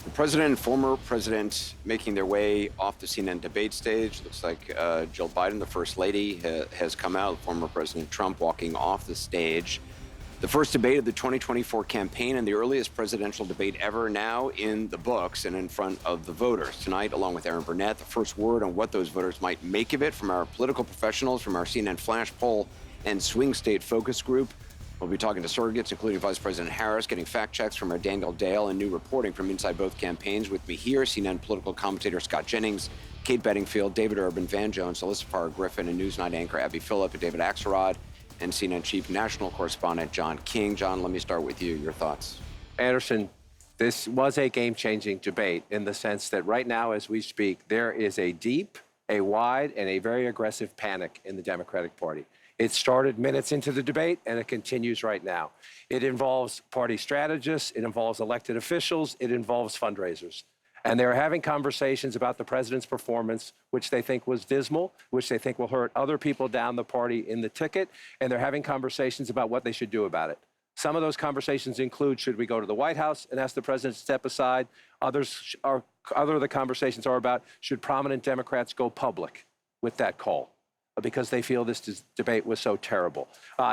The president and former president making their way off the CNN debate stage. Looks like Jill Biden, the first lady, has come out. Former President Trump walking off the stage. The first debate of the 2024 campaign and the earliest presidential debate ever now in the books and in front of the voters. Tonight, along with Aaron Burnett, the first word on what those voters might make of it from our political professionals, from our CNN Flash Poll and Swing State Focus Group. We'll be talking to surrogates, including Vice President Harris, getting fact checks from our Daniel Dale and new reporting from inside both campaigns. With me here, CNN political commentator Scott Jennings, Kate Bedingfield, David Urban, Van Jones, Alyssa Farr Griffin, and Newsnight anchor Abby Phillip, and David Axelrod, and CNN chief national correspondent John King. John, let me start with you. Your thoughts? Anderson, this was a game-changing debate in the sense that right now, as we speak, there is a deep, a wide, and a very aggressive panic in the Democratic Party. It started minutes into the debate, and it continues right now. It involves party strategists, it involves elected officials, it involves fundraisers. And they're having conversations about the president's performance, which they think was dismal, which they think will hurt other people down the party in the ticket, and they're having conversations about what they should do about it. Some of those conversations include, should we go to the White House and ask the president to step aside? Other of the conversations are about, should prominent Democrats go public with that call? Because they feel this debate was so terrible.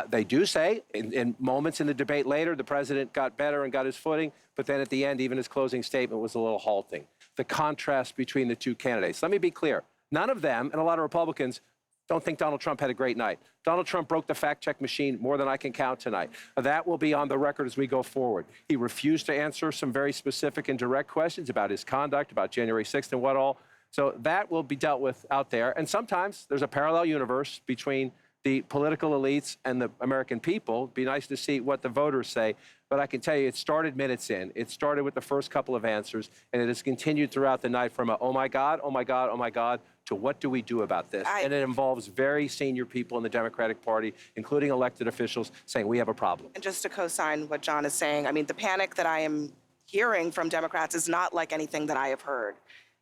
They do say, in moments in the debate later, the president got better and got his footing, but then at the end, even his closing statement was a little halting. The contrast between the two candidates. Let me be clear. None of them, and a lot of Republicans, don't think Donald Trump had a great night. Donald Trump broke the fact-check machine more than I can count tonight. That will be on the record as we go forward. He refused to answer some very specific and direct questions about his conduct, about January 6th and what all. So that will be dealt with out there. And sometimes there's a parallel universe between the political elites and the American people. It'd be nice to see what the voters say. But I can tell you, it started minutes in. It started with the first couple of answers, and it has continued throughout the night from a, oh my God, oh my God, oh my God, to what do we do about this? And it involves very senior people in the Democratic Party, including elected officials, saying we have a problem. And just to co-sign what John is saying, I mean, the panic that I am hearing from Democrats is not like anything that I have heard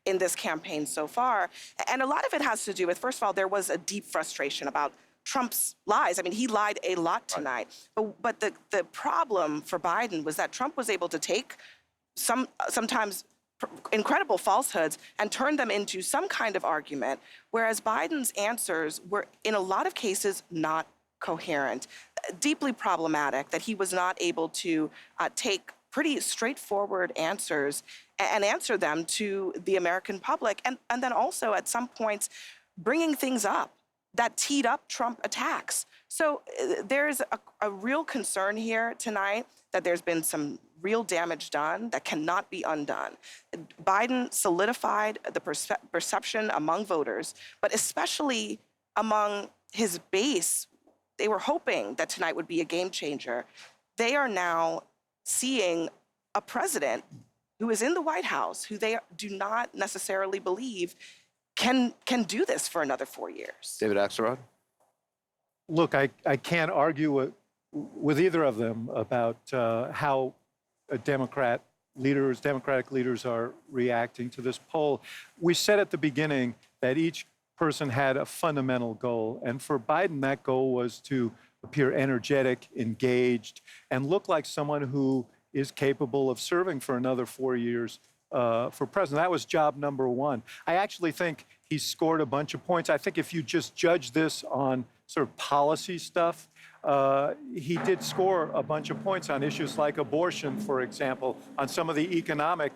in this campaign so far. And a lot of it has to do with, first of all, there was a deep frustration about Trump's lies. I mean, he lied a lot tonight. Right. But the problem for Biden was that Trump was able to take sometimes incredible falsehoods and turn them into some kind of argument, whereas Biden's answers were, in a lot of cases, not coherent, deeply problematic, that he was not able to take pretty straightforward answers and answer them to the American public. And then also, at some points, bringing things up that teed up Trump attacks. So there's a real concern here tonight that there's been some real damage done that cannot be undone. Biden solidified the perception among voters, but especially among his base. They were hoping that tonight would be a game changer. They are now seeing a president who is in the White House, who they do not necessarily believe can do this for another 4 years. David Axelrod? Look, I can't argue with either of them about how Democratic leaders are reacting to this poll. We said at the beginning that each person had a fundamental goal. And for Biden, that goal was to appear energetic, engaged, and look like someone who is capable of serving for another 4 years for president. That was job number one. I actually think he scored a bunch of points. I think if you just judge this on sort of policy stuff, he did score a bunch of points on issues like abortion, for example, on some of the economic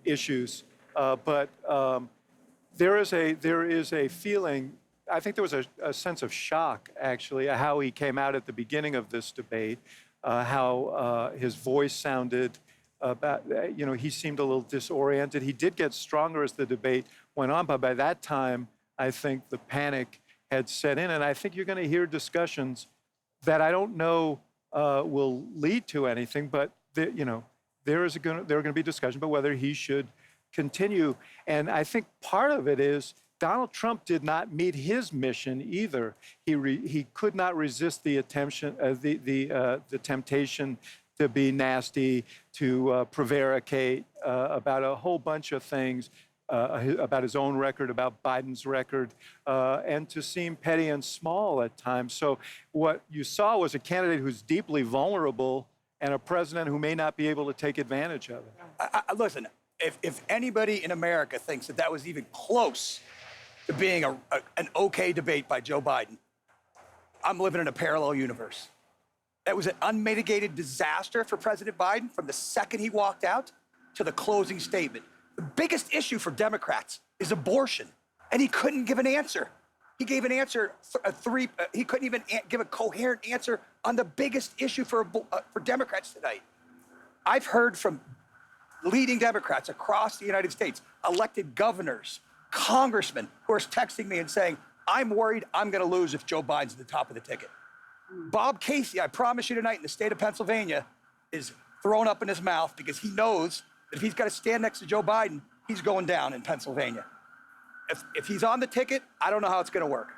issues. But there is a feeling, I think there was a sense of shock, actually, at how he came out at the beginning of this debate, how his voice sounded. He seemed a little disoriented. He did get stronger as the debate went on, but by that time, I think the panic had set in, and I think you're going to hear discussions that I don't know will lead to anything, but there are going to be discussions about whether he should continue. And I think part of it is Donald Trump did not meet his mission either. He could not resist the temptation to be nasty, to prevaricate about a whole bunch of things, about his own record, about Biden's record, and to seem petty and small at times. So what you saw was a candidate who's deeply vulnerable and a president who may not be able to take advantage of it. Listen, if anybody in America thinks that was even close to being an okay debate by Joe Biden, I'm living in a parallel universe. That was an unmitigated disaster for President Biden from the second he walked out to the closing statement. The biggest issue for Democrats is abortion, and he couldn't give an answer. He gave an answer, he couldn't even give a coherent answer on the biggest issue for Democrats tonight. I've heard from leading Democrats across the United States, elected governors, congressmen, who are texting me and saying, I'm worried I'm going to lose if Joe Biden's at the top of the ticket. Bob Casey, I promise you tonight, in the state of Pennsylvania, is thrown up in his mouth because he knows that if he's got to stand next to Joe Biden, he's going down in Pennsylvania. If he's on the ticket, I don't know how it's going to work.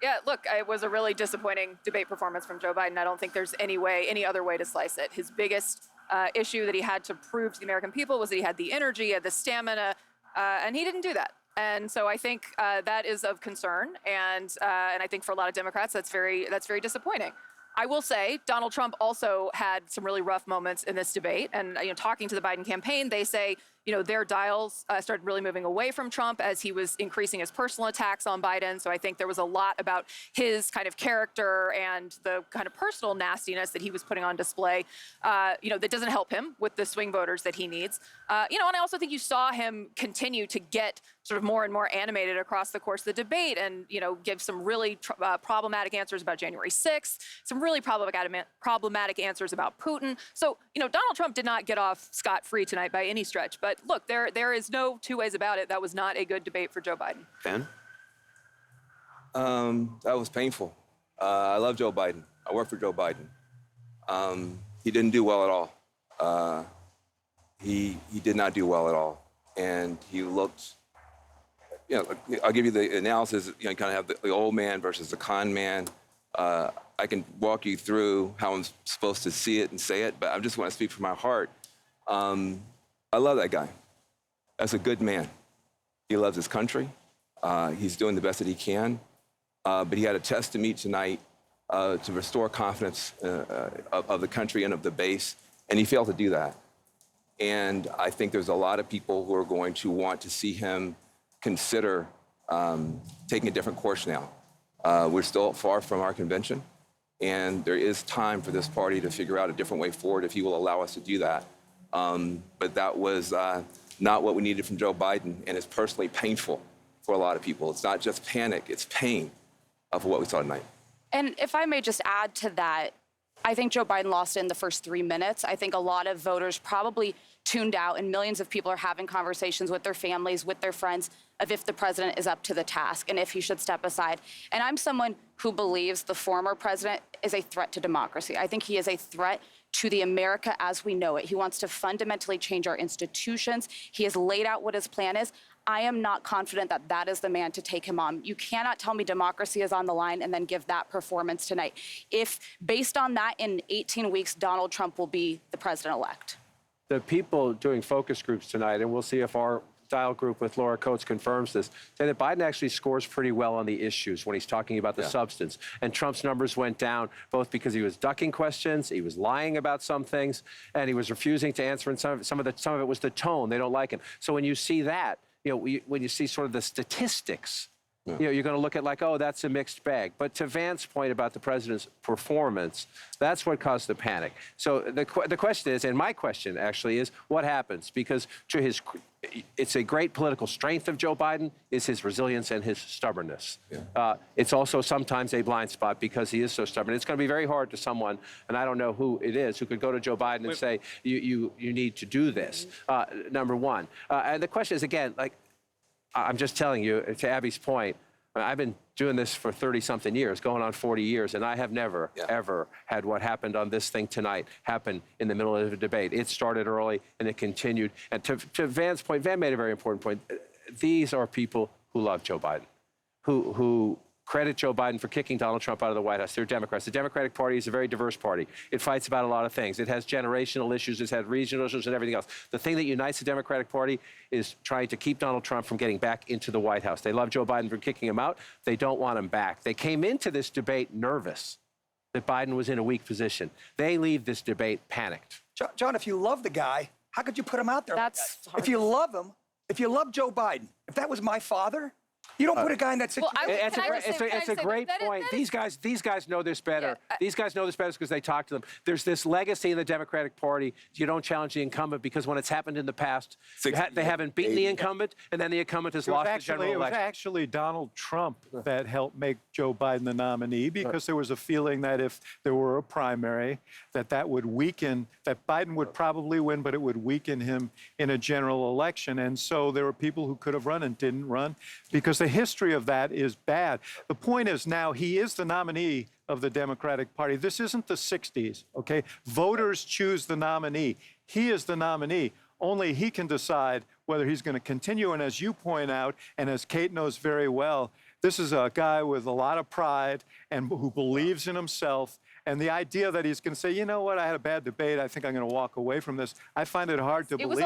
Yeah, look, it was a really disappointing debate performance from Joe Biden. I don't think there's any other way to slice it. His biggest issue that he had to prove to the American people was that he had the energy, he had the stamina, and he didn't do that. And so I think that is of concern, and I think for a lot of Democrats, that's very disappointing. I will say Donald Trump also had some really rough moments in this debate, and talking to the Biden campaign, they say their dials started really moving away from Trump as he was increasing his personal attacks on Biden. So I think there was a lot about his kind of character and the kind of personal nastiness that he was putting on display, that doesn't help him with the swing voters that he needs. And I also think you saw him continue to get sort of more and more animated across the course of the debate and, give some really problematic answers about January 6th, some really problematic answers about Putin. So, Donald Trump did not get off scot-free tonight by any stretch. But look, there is no two ways about it. That was not a good debate for Joe Biden. Ben? That was painful. I love Joe Biden. I work for Joe Biden. He didn't do well at all. He did not do well at all. And he looked, I'll give you the analysis. You kind of have the old man versus the con man. I can walk you through how I'm supposed to see it and say it, but I just want to speak from my heart. I love that guy. That's a good man. He loves his country. He's doing the best that he can. But he had a test to meet tonight to restore confidence of the country and of the base, and he failed to do that. And I think there's a lot of people who are going to want to see him consider taking a different course now. We're still far from our convention, and there is time for this party to figure out a different way forward if he will allow us to do that. But that was not what we needed from Joe Biden, and it's personally painful for a lot of people. It's not just panic, it's pain for what we saw tonight. And if I may just add to that, I think Joe Biden lost in the first 3 minutes. I think a lot of voters probably tuned out, and millions of people are having conversations with their families, with their friends, of if the president is up to the task and if he should step aside. And I'm someone who believes the former president is a threat to democracy. I think he is a threat to the America as we know it. He wants to fundamentally change our institutions. He has laid out what his plan is. I am not confident that that is the man to take him on. You cannot tell me democracy is on the line and then give that performance tonight. If, based on that, in 18 weeks, Donald Trump will be the president-elect. The people doing focus groups tonight, and we'll see if our dial group with Laura Coates confirms this, say that Biden actually scores pretty well on the issues when he's talking about the substance. And Trump's numbers went down both because he was ducking questions, he was lying about some things, and he was refusing to answer. And some of it was the tone. They don't like him. So when you see that, when you see sort of the statistics, you're going to look at like, oh, that's a mixed bag. But to Vance's point about the president's performance, that's what caused the panic. So the question is, and my question actually is, what happens? Because it's a great political strength of Joe Biden is his resilience and his stubbornness. It's also sometimes a blind spot because he is so stubborn. It's going to be very hard to someone, and I don't know who it is, who could go to Joe Biden and say, you need to do this, number one. And the question is, again, like, I'm just telling you, to Abby's point, I've been doing this for 30-something years, going on 40 years, and I have never, ever had what happened on this thing tonight happen in the middle of a debate. It started early, and it continued. And to Van's point, Van made a very important point. These are people who love Joe Biden, who credit Joe Biden for kicking Donald Trump out of the White House. They're Democrats. The Democratic Party is a very diverse party. It fights about a lot of things. It has generational issues. It's had regional issues and everything else. The thing that unites the Democratic Party is trying to keep Donald Trump from getting back into the White House. They love Joe Biden for kicking him out. They don't want him back. They came into this debate nervous. that Biden was in a weak position. They leave this debate panicked. John, if you love the guy, how could you put him out there? That's hard. If you love him, if you love Joe Biden, if that was my father, you don't put a guy in that situation. Well, It's a great point. These guys know this better. These guys know this better because they talk to them. There's this legacy in the Democratic Party. You don't challenge the incumbent because when it's happened in the past, they haven't beaten the incumbent, and then the incumbent has lost the general It was election. actually Donald Trump that helped make Joe Biden the nominee because there was a feeling that if there were a primary, that would weaken, that Biden would probably win, but it would weaken him in a general election. And so there were people who could have run and didn't run because the history of that is bad. The point is now he is the nominee of the Democratic Party. This isn't the 60s, okay? Voters choose the nominee. He is the nominee. Only he can decide whether he's going to continue. And as you point out, and as Kate knows very well, this is a guy with a lot of pride and who believes in himself. And the idea that he's going to say, you know what, I had a bad debate, I think I'm going to walk away from this, I find it hard to believe.